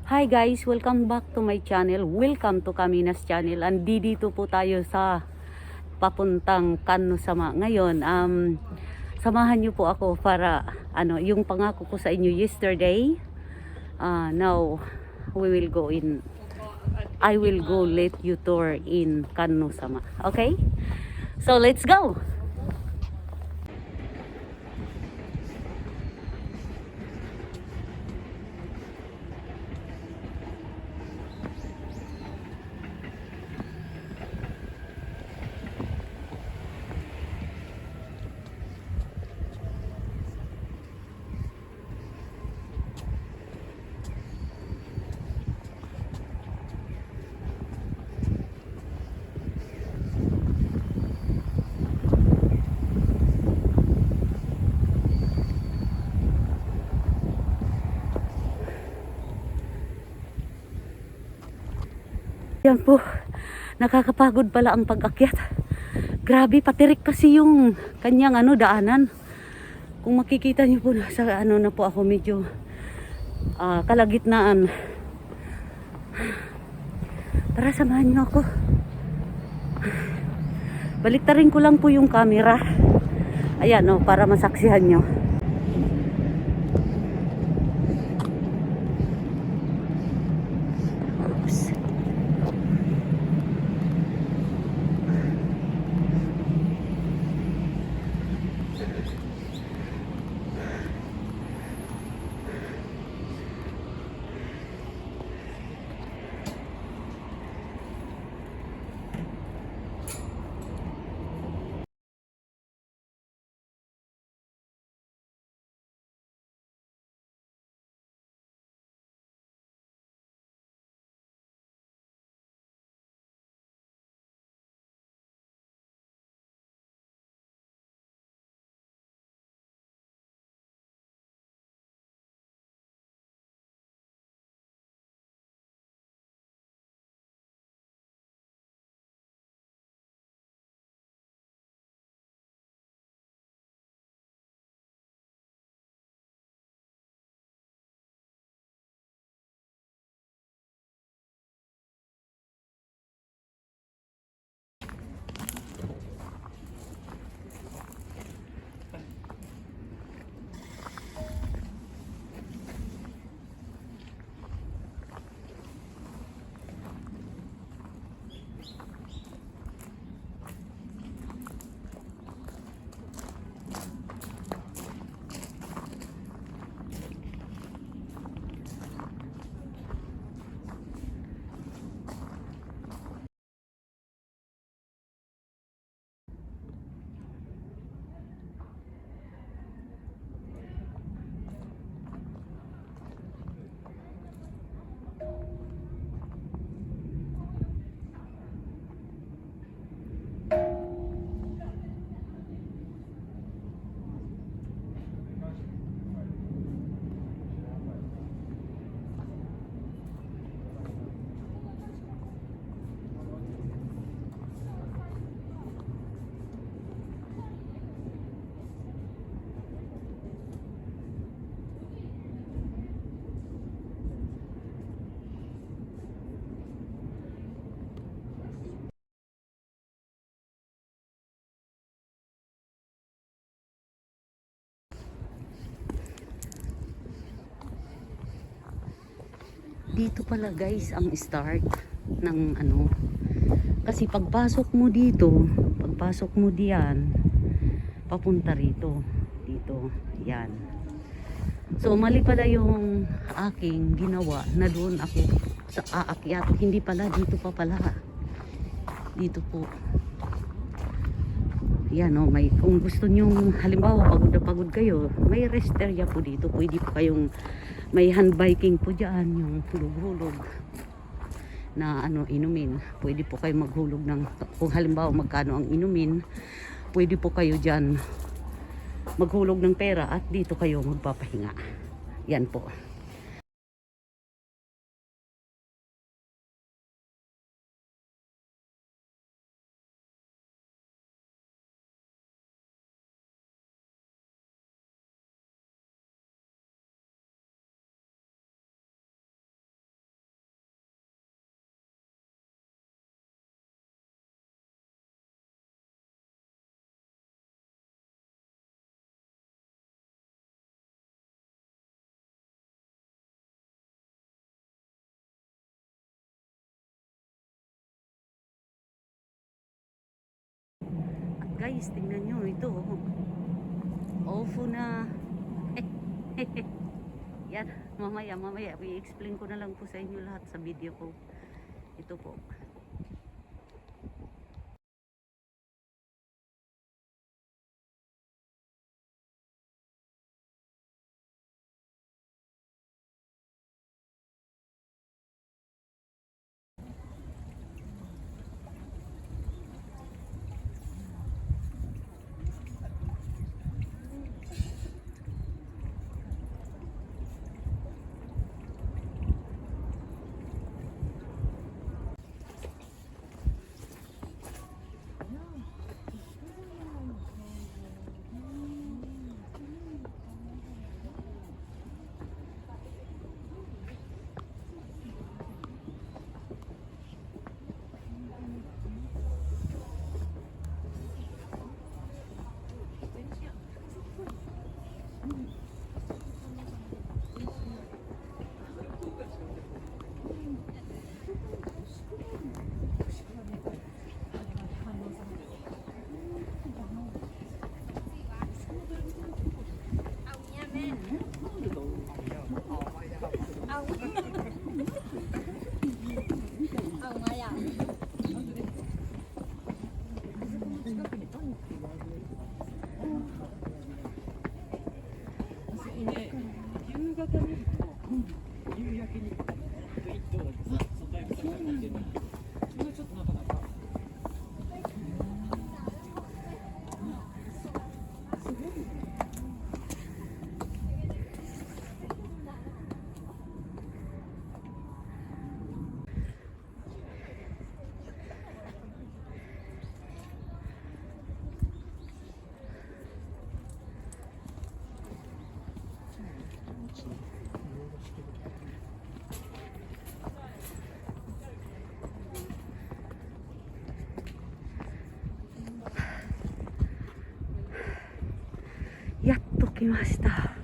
Hi guys, welcome back to my channel. Welcome to Kaminas channel. Andito po tayo sa papuntang Cano Sama. Ngayon, samahan niyo po ako para yung pangako ko sa inyo yesterday. Now we will go in. I will go let you tour in Cano Sama. Okay? So let's go. Yan po, nakakapagod pala ang pag-akyat. Grabe, patirik kasi yung kanyang daanan. Kung makikita niyo po, sa na po ako medyo kalagitnaan. Tara, samahan niyo ako. Baliktarin ko lang po yung camera. Ayan para masaksihan niyo. Dito pala guys ang start ng kasi pagpasok mo diyan papunta rito dito yan. So mali pala yung aking ginawa na doon ako sa aakyat, hindi pala dito pa pala, dito po yan may, kung gusto nyo halimbawa pagod na pagod kayo, may rest area po dito, pwede po kayong may hand biking po dyan, yung hulog-hulog na inumin, pwede po kayo maghulog ng, kung halimbawa magkano ang inumin, pwede po kayo dyan maghulog ng pera at dito kayo magpapahinga. Yan po. Guys, tingnan nyo ito. Ofo na. Yan, mamaya i-explain ko na lang po sa inyo lahat sa video ko. Ito po.やっと来ました。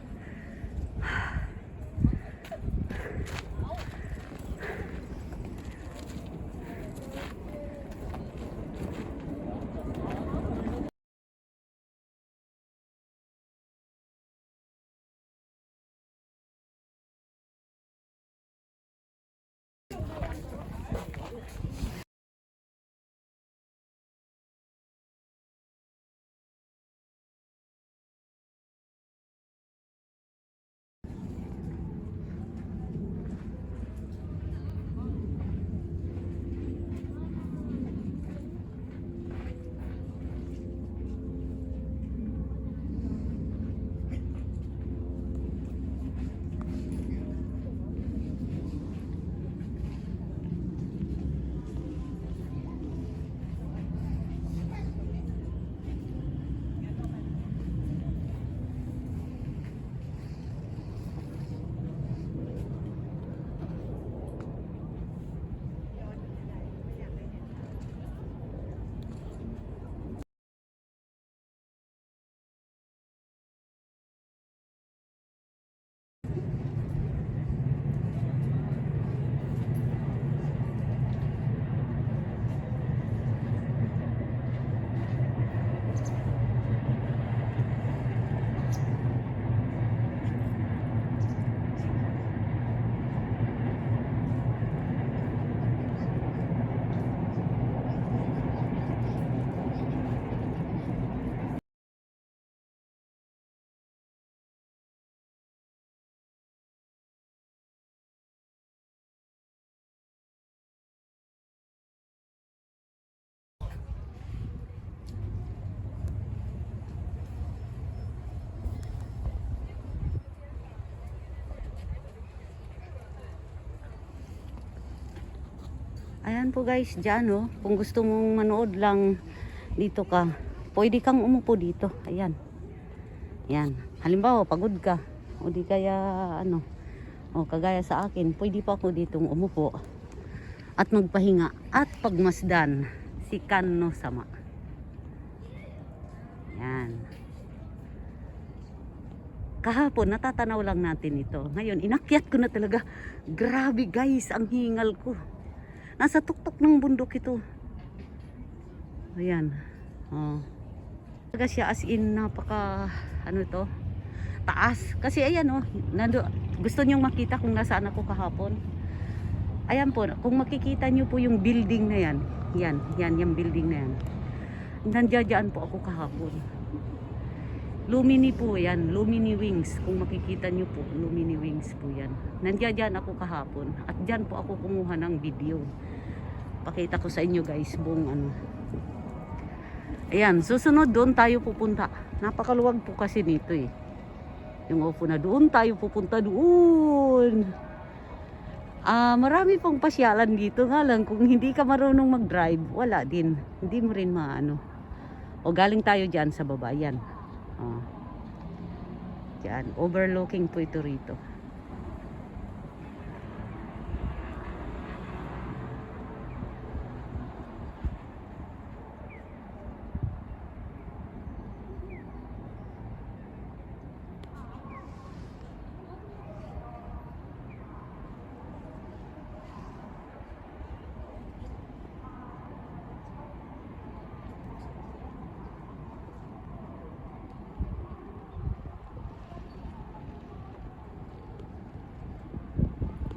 Ayan po guys, dyan oh, kung gusto mong manood lang dito ka, pwede kang umupo dito. Ayan. Yan. Halimbawa, pagod ka, o di kaya ano, o kagaya sa akin, pwede pa ako ditong umupo at magpahinga at pagmasdan si Kanno Sama. Yan. Kahapon, natatanaw lang natin ito. Ngayon, inakyat ko na talaga. Grabe guys, ang hingal ko. Nasa tuktok ng bundok ito. Ayan. Oh. Talaga siya as in napaka ano to, taas. Kasi ayan oh, gusto niyong makita kung nasaan ako kahapon. Ayan po, kung makikita niyo po yung building na yan. Yan yung building na yan. Nandiyan po ako kahapon. Lumini po yan, Lumini Wings. Kung makikita niyo po, Lumini Wings po yan. Nandiyan ako kahapon. At dyan po ako kumuha ng video. Pakita ko sa inyo guys, buong ano. Ayan, susunod doon tayo pupunta. Napakaluwag po kasi nito eh. Yung upo na doon tayo pupunta doon. Marami pong pasyalan dito nga lang. Kung hindi ka marunong mag-drive, wala din. Hindi mo rin maano. O galing tayo dyan sa baba. Yan. Yan. Overlooking po ito rito.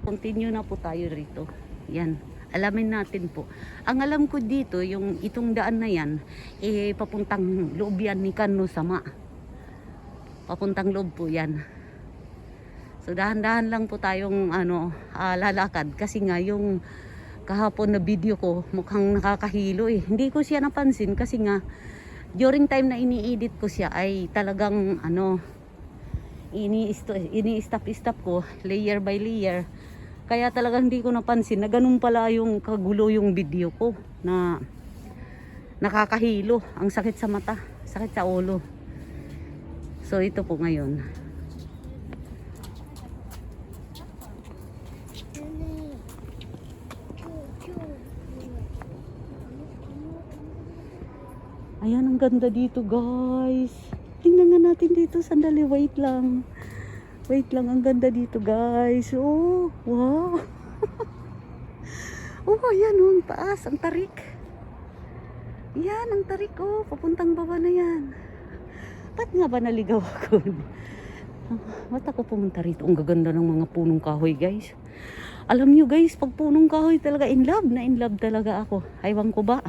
Continue na po tayo rito. Yan. Alamin natin po. Ang alam ko dito, yung itong daan na yan, papuntang loob yan ni Kanno Sama. Papuntang loob po yan. So dahan-dahan lang po tayong lalakad. Kasi nga yung kahapon na video ko, mukhang nakakahilo eh. Hindi ko siya napansin kasi nga, during time na ini-edit ko siya ay talagang ini-stop ko layer by layer. Kaya talagang hindi ko napansin na ganun pala yung kagulo yung video ko, na nakakahilo, ang sakit sa mata, sakit sa ulo. So ito po ngayon. Ayan, ang ganda dito guys. Tingnan nga natin dito, sandali, wait lang. Wait lang, ang ganda dito guys. Oh, wow. Oh, ayan oh, ang taas, ang tarik. Yan, ang tarik oh, papuntang baba na yan. Ba't nga ba naligaw ako? Ba't ako pumunta rito? Ang gaganda ng mga punong kahoy guys. Alam nyo guys, pag punong kahoy talaga in love talaga ako. Aywan ko ba?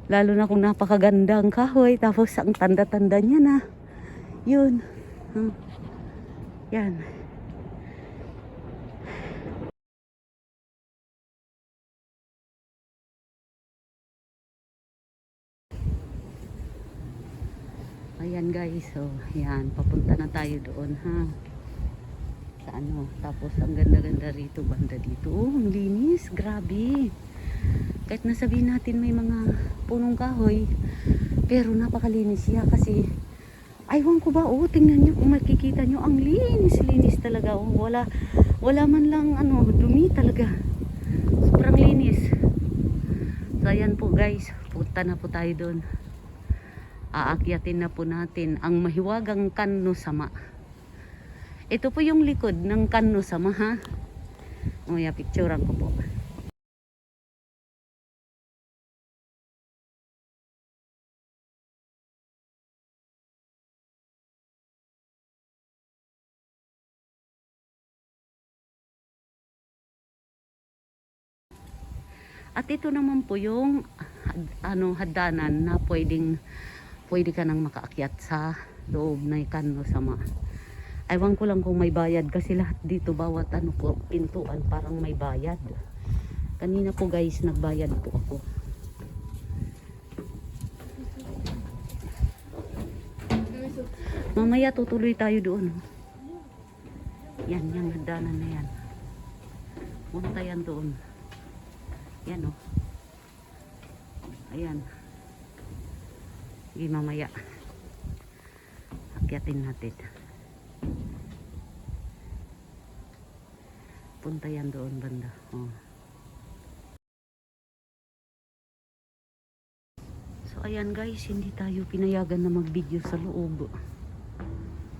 Lalo na kung napakaganda ang kahoy, tapos ang tanda-tanda niya na. Yun. Yan. Ayan guys, so yan, papunta na tayo doon ha. Sa tapos ang ganda-ganda rito, banda dito. Oh, ang linis, grabe. Kahit nasabihin natin may mga punong kahoy, pero napakalinis siya kasi aywan ko ba, oh, tingnan nyo kung makikita nyo, ang linis talaga, oh, wala man lang dumi talaga, sobrang linis. So ayan po guys, punta na po tayo doon. Aakyatin na po natin ang mahiwagang Kanno Sama. Ito po yung likod ng Kanno Sama ha. O ya, picturean ko po. At ito naman po yung hagdanan na pwede ka nang makaakyat sa loob ng Kanno Sama. Aywan ko lang kung may bayad kasi lahat dito bawat po pintuan parang may bayad. Kanina po guys nagbayad po ako. Mamaya tutuloy tayo doon. Yan, yung hagdanan na yan. Punta yan doon. Yan o. Ayan. Sige, mamaya akyatin natin. Punta yan doon banda. Oh. So ayan guys, hindi tayo pinayagan na mag-video sa loob.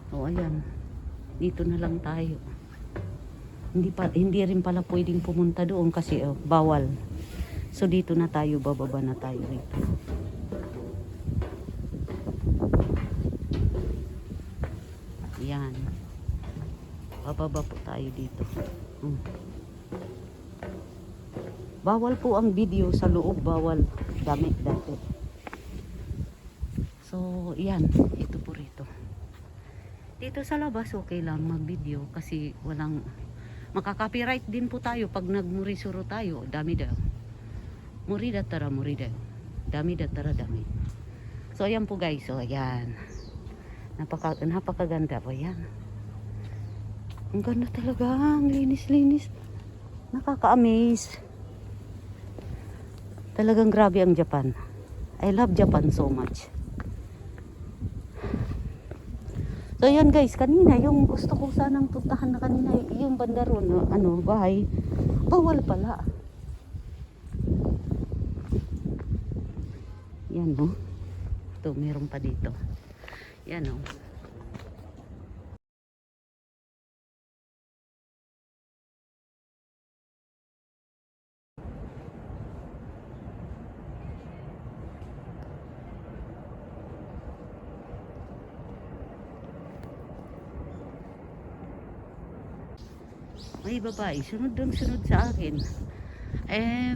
O ayan. Dito na lang tayo. Hindi rin pala pwedeng pumunta doon kasi bawal. So dito na tayo, bababa na tayo rito. Ayan. Bababa po tayo dito. Bawal po ang video sa loob, bawal dami dati. So, yan, ito po rito. Dito sa labas okay lang mag-video kasi walang makaka-copyright din po tayo pag nagmurisuro tayo. Dami daw. Muri datara, muri daw. Dami datara, dami. So, ayan po guys. So, ayan. Napakaganda po yan. Ang ganda talaga. Ang linis-linis. Nakaka-amaze. Talagang grabe ang Japan. I love Japan so much. So yan guys, kanina yung gusto ko sanang puntahan na kanina, yung banda ron, bahay, bawal pala. Yan no. Ito, meron pa dito. Yan no. May babae, sunod sa akin.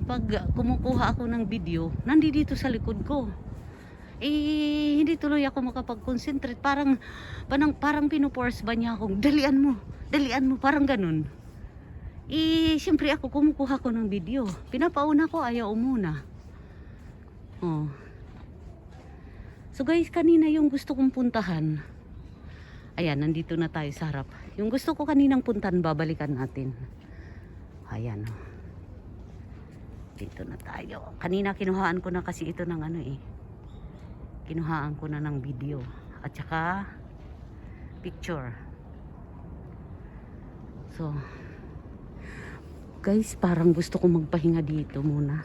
Pag kumukuha ako ng video, nandito sa likod ko. Hindi tuloy ako makapag-concentrate. Parang pinuforce ba niya akong, dalian mo, parang ganun. Siyempre ako kumukuha ko ng video. Pinapauna ko, ayaw umuna. Oh. So guys, kanina yung gusto kong puntahan. Ayan, nandito na tayo sa harap. Yung gusto ko kaninang puntan, babalikan natin. Ayan. Dito na tayo. Kanina kinuhaan ko na kasi ito ng kinuhaan ko na ng video. At saka, picture. So, guys, parang gusto ko magpahinga dito muna.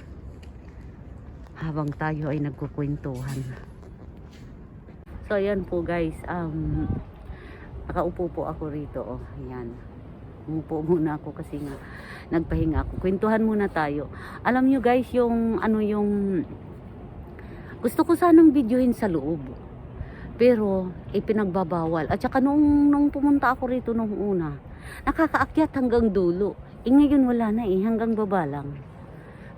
Habang tayo ay nagkukwentuhan. So, ayan po guys. Nakaupo po ako rito, oh. Ayan. Umupo muna ako kasi nga nagpahinga ako. Kwentuhan muna tayo. Alam nyo guys, yung gusto ko sanang videohin sa loob. Pero ipinagbabawal. At saka nung pumunta ako rito nung una, nakakaakyat hanggang dulo. Ngayon wala na hanggang baba lang.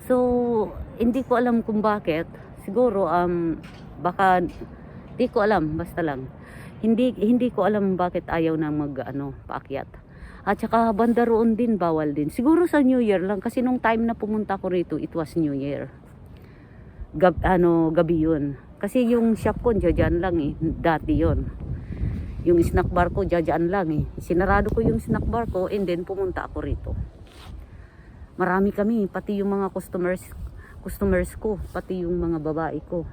So, hindi ko alam kung bakit. Siguro baka hindi ko alam, basta lang. Hindi ko alam bakit ayaw na paakyat. At saka banda roon din, bawal din. Siguro sa New Year lang kasi nung time na pumunta ko rito, it was New Year. Gabi yun. Kasi yung shop ko, dyan lang dati yun. Yung snack bar ko, dyan lang Sinarado ko yung snack bar ko and then pumunta ako rito. Marami kami, pati yung mga customers ko, pati yung mga babae ko.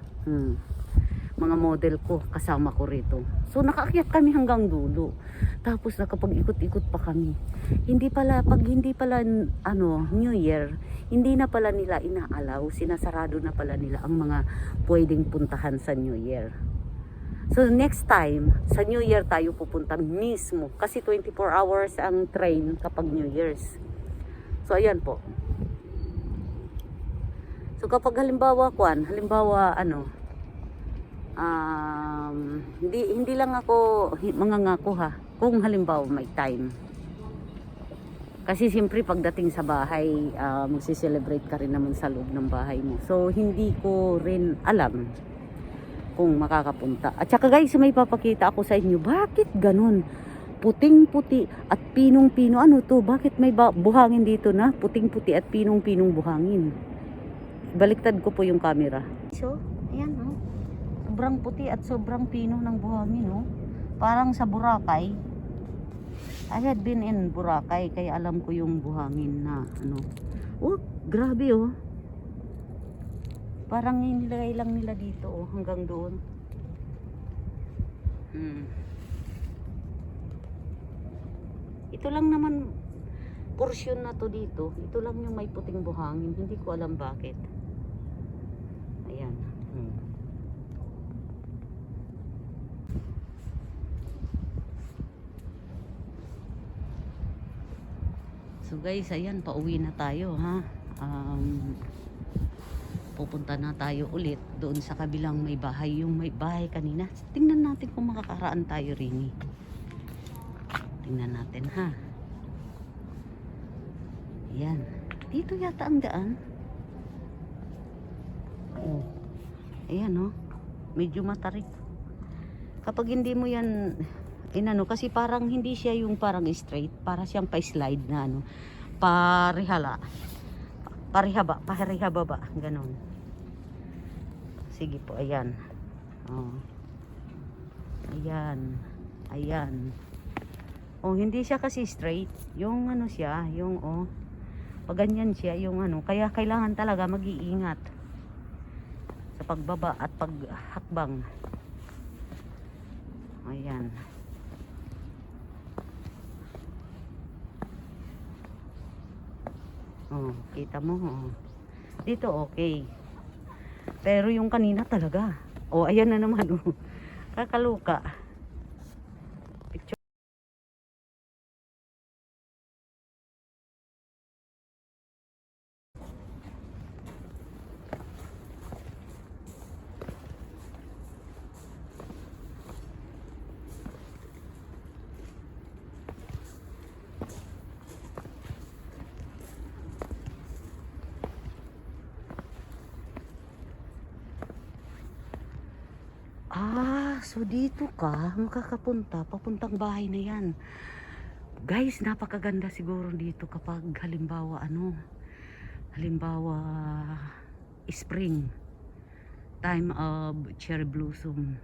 Mga model ko, kasama ko rito. So nakaakyat kami hanggang dulo. Tapos nakapag-ikot-ikot pa kami. Pag hindi pala New Year, hindi na pala nila inaalaw, sinasarado na pala nila ang mga pwedeng puntahan sa New Year. So next time, sa New Year tayo pupunta mismo kasi 24 hours ang train kapag New Year's. So ayan po. So kapag halimbawa hindi lang ako mangangako kung halimbawa may time. Kasi siyempre pagdating sa bahay, magsi-celebrate ka rin naman sa loob ng bahay mo. So hindi ko rin alam kung makakapunta. At saka guys, may papakita ako sa inyo. Bakit ganun? Puting-puti at pinong-pino. Ano to? Bakit may buhangin dito na? Puting-puti at pinong-pinong buhangin. Baliktad ko po yung camera. So, ayan sobrang puti at sobrang pino ng buhangin, parang sa Boracay. I had been in Boracay, kaya alam ko yung buhangin na grabe parang nilagay lang nila dito hanggang doon. Ito lang naman portion na to dito. Ito lang yung may puting buhangin, hindi ko alam bakit. Ayan. So guys, ayan, pauwi na tayo pupunta na tayo ulit doon sa kabilang may bahay, yung may bahay kanina. Tingnan natin kung makakaraan tayo rin Tingnan natin ha. Yan. Dito yata ang daan. Oh. Ayan oh. Medyo matarik. Kapag hindi mo yan inano, kasi parang hindi siya yung parang straight, para siyang pa-slide na ano. Parihala. Parihaba ba? Ganon. Sige po, ayan. Oh. Ayan. Ayan. Oh, hindi siya kasi straight. Yung ano siya, yung oh. Pag ganyan siya, yung ano. Kaya kailangan talaga mag-iingat sa pagbaba at paghakbang. Ayan. Oh, kita mo. Oh. Dito okay. Pero yung kanina talaga. Oh, ayan na naman. Oh. Kakaluka. Picture. So dito ka makakapunta, papuntang bahay na yan. Guys, napakaganda siguro dito kapag halimbawa spring, time of cherry blossom.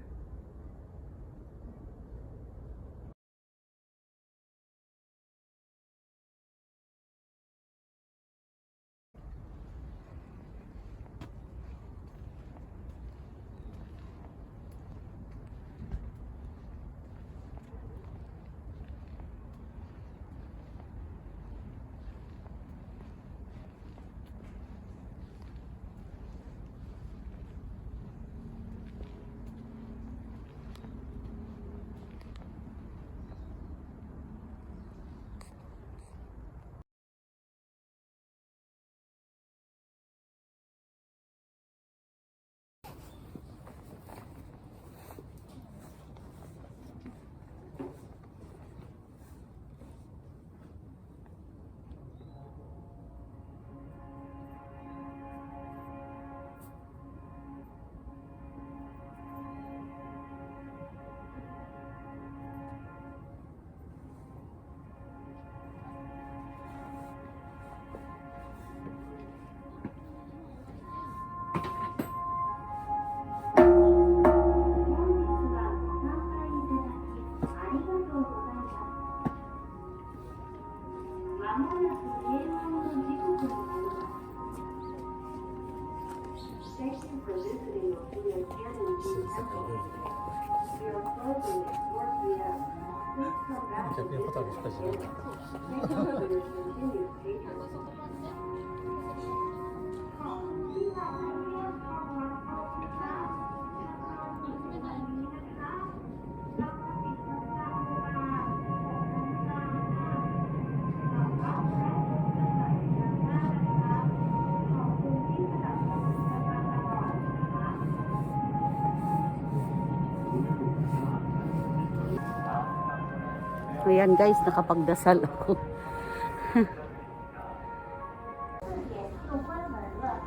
Ayan guys, nakapagdasal ako.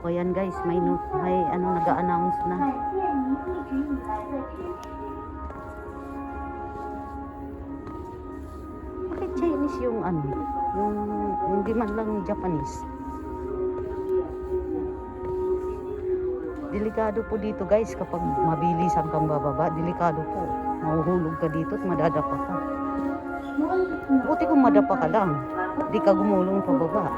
O yan guys, may ano nag-a-announce na. Bakit Chinese yung ano? Yung hindi man lang Japanese. Delikado po dito guys kapag mabilisan kang bababa. Delikado po. Mahuhulog ka dito at madadapa ka. Buti kung madapa ka lang. Di ka gumulong pababa.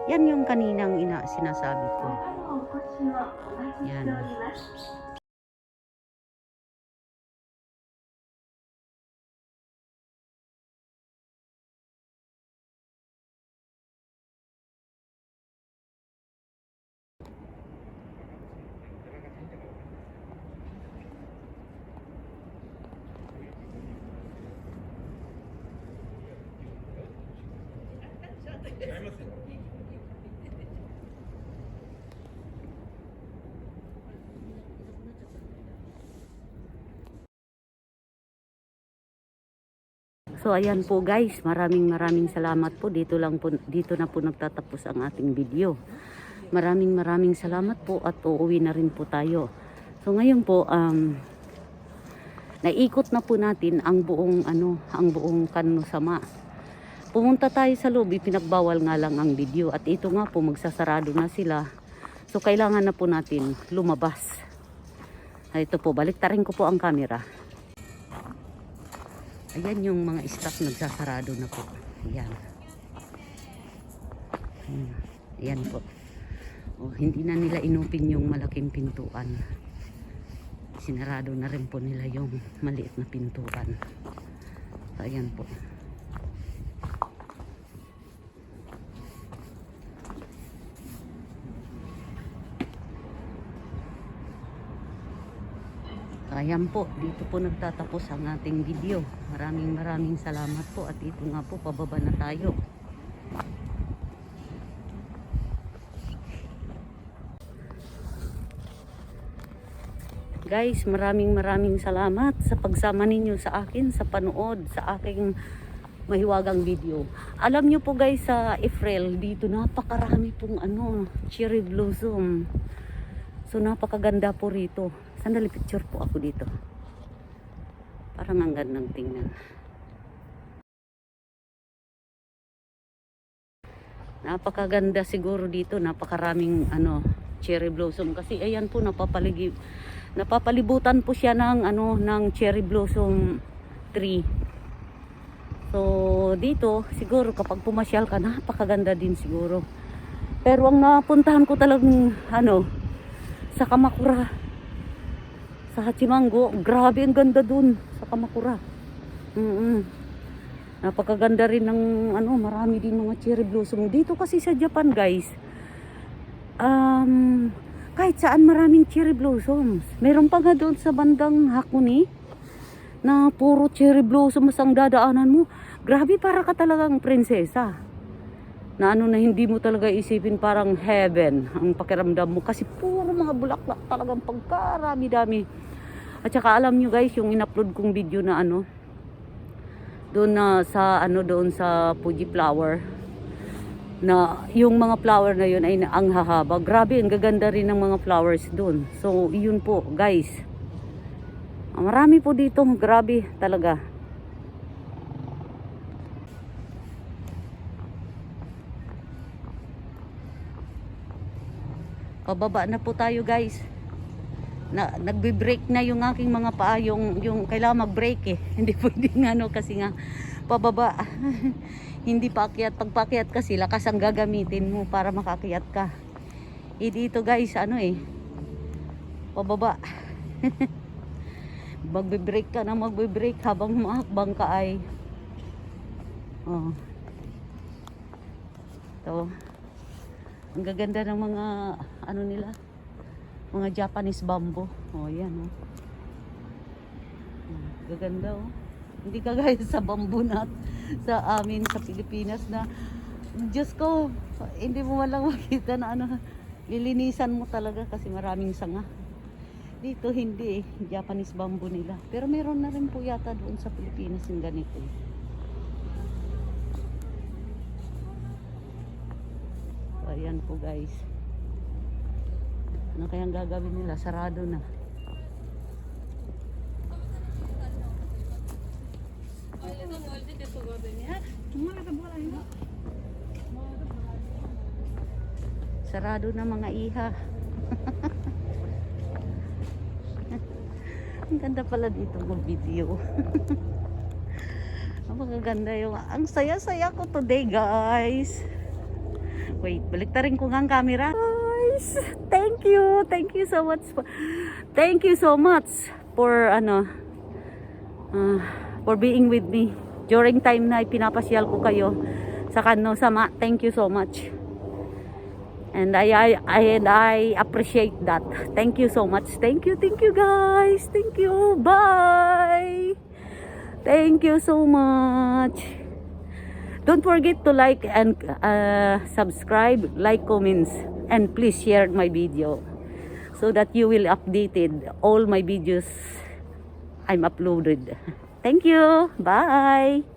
Yan yung kaninang sinasabi ko. Yan. So ayan po guys, maraming salamat po. Dito na po nagtatapos ang ating video. Maraming salamat po at uuwi na rin po tayo. So ngayon po naikot na po natin ang buong Kanno Sama. Pumunta tayo sa loob, pinagbawal nga lang ang video at ito nga po magsasarado na sila. So kailangan na po natin lumabas. Ito po, baliktarin ko po ang camera. Ayan yung mga staff nagsasarado na po. Ayan. Ayan po. Oh, hindi na nila inupin yung malaking pintuan. Sinarado na rin po nila yung maliit na pintuan. So, ayan po. Ayan po, dito po nagtatapos ang ating video. Maraming salamat po at ito nga po, pababa na tayo. Guys, maraming salamat sa pagsama ninyo sa akin, sa panood, sa aking mahiwagang video. Alam nyo po guys, sa April, dito napakarami pong cherry blossom. So napakaganda po rito. Sandali, picture po ako dito. Parang ang gandang tingnan. Napakaganda siguro dito. Napakaraming cherry blossom. Kasi ayan po, napapalibutan po siya ng cherry blossom tree. So dito, siguro kapag pumasyal ka, napakaganda din siguro. Pero ang napuntahan ko talagang sa Kamakura, sa Hachimango, grabe ang ganda dun sa Kamakura. Napakaganda rin ng marami din mga cherry blossom dito kasi sa Japan guys. Kahit saan maraming cherry blossoms. Meron pa nga doon sa bandang Hakone na puro cherry blossoms ang dadaanan mo. Grabe, para ka talagang prinsesa. Na na hindi mo talaga isipin, parang heaven ang pakiramdam mo kasi puro mga bulaklak, talagang pagkarami-dami. At saka alam nyo guys, yung in-upload kong video na doon doon sa Fuji Flower, na yung mga flower na yun ay ang hahaba. Grabe, ang gaganda rin ng mga flowers doon. So yun po guys, marami po dito, grabe talaga. Pababa na po tayo guys. Nagbe-break na yung aking mga paa, yung kailangan mag-break Hindi pwedeng kasi nga pababa. Hindi paakyat. Pag paakyat kasi lakas ang gagamitin mo para makakyat ka. Dito guys, pababa. Magbe-break ka na magbe-break habang maakbang ka ay. Ito. Ang gaganda ng mga nila, mga Japanese bamboo. Yan gaganda Hindi kagaya sa bamboo nut sa amin sa Pilipinas na Diyos ko, hindi mo walang makita na lilinisan mo talaga kasi maraming sanga. Dito hindi Japanese bamboo nila. Pero meron na rin po yata doon sa Pilipinas yung ganito. Ayan po guys. Ano kayang gagawin nila? Sarado na. Sarado na mga iha. Ang ganda pala dito ng video. Ang magaganda ang saya-saya ko today guys. Wait, baliktarin ko nga ang camera. Guys, thank you so much. Thank you so much for for being with me during time na pinapasyal ko kayo sa Kanno Sama. Thank you so much. And I appreciate that. Thank you so much. Thank you guys. Thank you. Bye. Thank you so much. Don't forget to like and subscribe, like, comments, and please share my video so that you will updated all my videos I'm uploaded. Thank you. Bye.